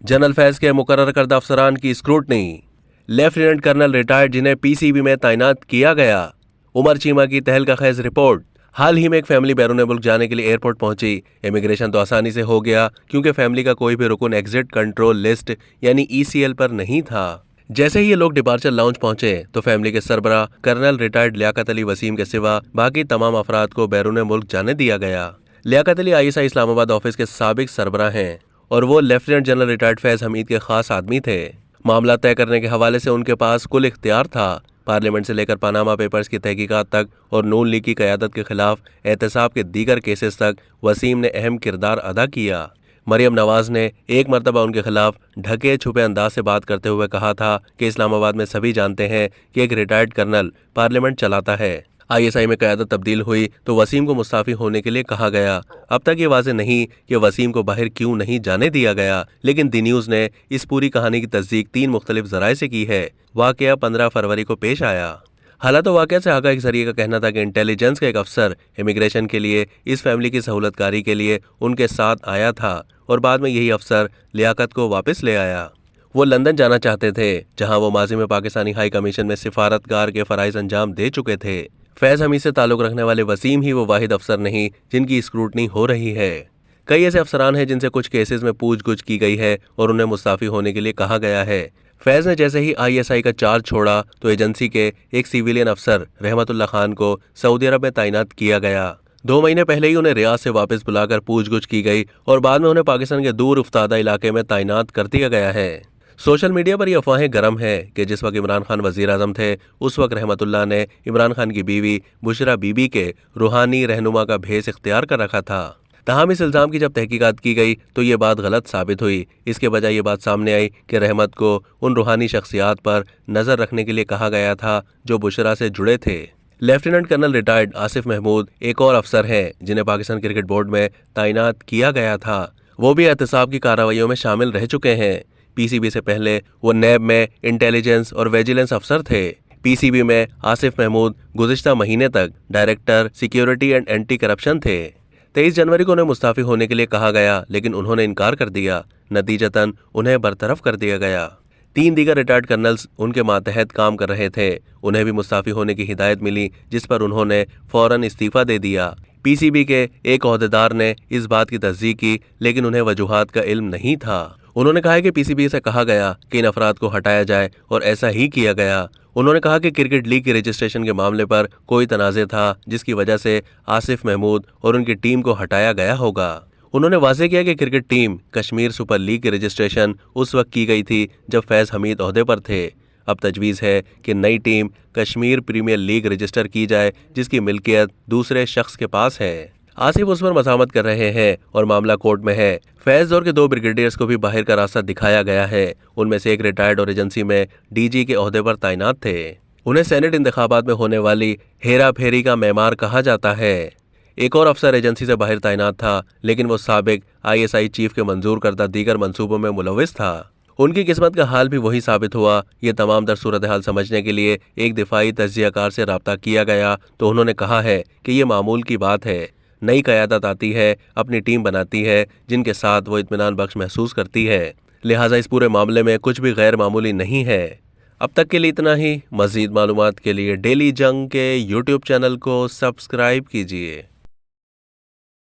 General Faiz के मुकर्रर करदा अफसरान की स्क्रूटनी। लेफ्टिनेंट कर्नल रिटायर्ड जिन्हें पीसीबी में तैनात किया गया। उमर चीमा की तहलका खेज रिपोर्ट। हाल ही में एक फैमिली बैरून मुल्क जाने के लिए एयरपोर्ट पहुंची। इमिग्रेशन तो आसानी से हो गया क्योंकि फैमिली का कोई भी रुकन एग्जिट कंट्रोल लिस्ट यानी ईसीएल पर नहीं था। जैसे ही ये लोग डिपार्चर लाउंज पहुंचे तो फैमिली के सरबराह कर्नल रिटायर्ड लियाकत अली वसीम के सिवा बाकी तमाम अफराद को बैरून मुल्क जाने दिया गया। लियाकत अली आईएसआई इस्लामाबाद ऑफिस के साबिक सरबराह हैं और वो lieutenant general retired Faiz Hamid के खास आदमी थे। मामला तय करने के हवाले से उनके पास कुल इख्तियार था। पार्लियामेंट से लेकर पनामा पेपर्स की तहकीकात तक और नून लीग की क़यादत के खिलाफ एहतसाब के दीगर केसेस तक वसीम ने अहम किरदार अदा किया। मरियम नवाज ने एक मरतबा उनके खिलाफ ढके छुपे अंदाज से बात करते हुए कहा था कि इस्लामाबाद में सभी जानते हैं कि एक रिटायर्ड कर्नल पार्लियामेंट चलाता है। आईएसआई में क़यादत तब्दील हुई तो वसीम को मुस्ताफ़ी होने के लिए कहा गया। अब तक ये वाज़ेह नहीं कि वसीम को बाहर क्यों नहीं जाने दिया गया, लेकिन दी न्यूज़ ने इस पूरी कहानी की तस्दीक 3 मुख्तलिफ ज़राए से की है। वाक़या 15 फरवरी को पेश आया। हालांकि वाक़या से आगाह एक ज़रिए का कहना था कि इंटेलिजेंस का एक अफसर इमिग्रेशन के लिए इस फैमिली की सहूलतकारी के लिए उनके साथ आया था और बाद में यही अफसर लियाकत को वापस ले आया। वो लंदन जाना चाहते थे जहां वो माजी में पाकिस्तानी हाई कमीशन में सिफारतकार के फ़राइज़ अंजाम दे चुके थे। फैज़ हमीद से ताल्लुक़ रखने वाले वसीम ही वो वाहिद अफसर नहीं जिनकी स्क्रूटनी हो रही है। कई ऐसे अफसरान हैं जिनसे कुछ केसेस में पूछ-गुछ की गई है और उन्हें मुस्ताफ़ी होने के लिए कहा गया है। फैज़ ने जैसे ही आईएसआई का चार्ज छोड़ा तो एजेंसी के एक सिविलियन अफसर रहमतुल्लाह खान को सऊदी अरब में तैनात किया गया। 2 महीने पहले ही उन्हें रियाद से वापस बुलाकर पूछ-गुछ की गई और बाद में उन्हें पाकिस्तान के दूर उफ्तादा इलाके में तैनात कर दिया गया है। सोशल मीडिया पर ये अफवाहें गर्म है कि जिस वक्त इमरान खान वज़ीर आज़म थे उस वक्त रहमतुल्लाह ने इमरान खान की बीवी बुशरा बीबी के रूहानी रहनुमा का भेस इख्तियार कर रखा था। तहम इस इल्ज़ाम की जब तहकीकात की गई तो ये बात गलत साबित हुई। इसके बजाय ये बात सामने आई कि रहमत को उन रूहानी शख्सियात पर नज़र रखने के लिए कहा गया था जो बुशरा से जुड़े थे। Lieutenant colonel retired Asif Mahmood एक और अफसर हैं जिन्हें पाकिस्तान क्रिकेट बोर्ड में तैनात किया गया था। वो भी एहतसाब की कार्रवाइयों में शामिल रह चुके हैं। पीसीबी से पहले वो नैब में इंटेलिजेंस और विजिलेंस अफसर थे। पीसीबी में आसिफ महमूद गुज़िश्ता महीने तक director security and anti corruption थे। 23 जनवरी को उन्हें मुस्ताफ़ी होने के लिए कहा गया लेकिन उन्होंने इनकार कर दिया। नतीजतन उन्हें बरतरफ कर दिया गया। 3 दीगर रिटायर्ड कर्नल्स उनके मातहत काम कर रहे थे। उन्हें भी मुस्ताफ़ी होने की हिदायत मिली जिस पर उन्होंने फ़ौरन इस्तीफ़ा दे दिया। पीसीबी के एक ओहदेदार ने इस बात की तस्दीक की लेकिन उन्हें वजूहात का इल्म नहीं था। उन्होंने कहा कि पीसीबी से कहा गया कि इन अफराद को हटाया जाए और ऐसा ही किया गया। उन्होंने कहा कि क्रिकेट लीग की रजिस्ट्रेशन के मामले पर कोई तनाज़े था जिसकी वजह से आसिफ महमूद और उनकी टीम को हटाया गया होगा। उन्होंने वाज़ेह किया कि cricket team Kashmir super league की रजिस्ट्रेशन उस वक्त की गई थी जब फैज़ हमीद ओहदे पर थे। अब तजवीज़ है कि नई team Kashmir premier league register की जाए जिसकी मिल्कियत दूसरे शख्स के पास है। आसिफ उस पर मज़ामत कर रहे हैं और मामला कोर्ट में है। फैज़ दौर के 2 ब्रिगेडियर्स को भी बाहर का रास्ता दिखाया गया है। उनमें से एक रिटायर्ड और एजेंसी में डीजी के ओहदे पर तैनात थे। उन्हें सेनेट इंतखाबात में होने वाली हेरा फेरी का मेमार कहा जाता है। एक और अफसर एजेंसी से बाहर तैनात था लेकिन वो साबिक आईएसआई चीफ के मंजूर करदा दीगर मंसूबों में मुलव्विस था। उनकी किस्मत का हाल भी वही साबित हुआ। ये तमाम दर सूरत हाल समझने के लिए एक दिफाई तज्ज़ियाकार से रब्ता किया गया तो उन्होंने कहा है कि ये मामूल की बात है। नई क़यादत आती है, अपनी टीम बनाती है जिनके साथ वो इत्मीनान बख्श महसूस करती है। लिहाजा इस पूरे मामले में कुछ भी गैर मामूली नहीं है। अब तक के लिए इतना ही। मज़ीद मालूमात के लिए डेली जंग के यूट्यूब चैनल को सब्सक्राइब कीजिए।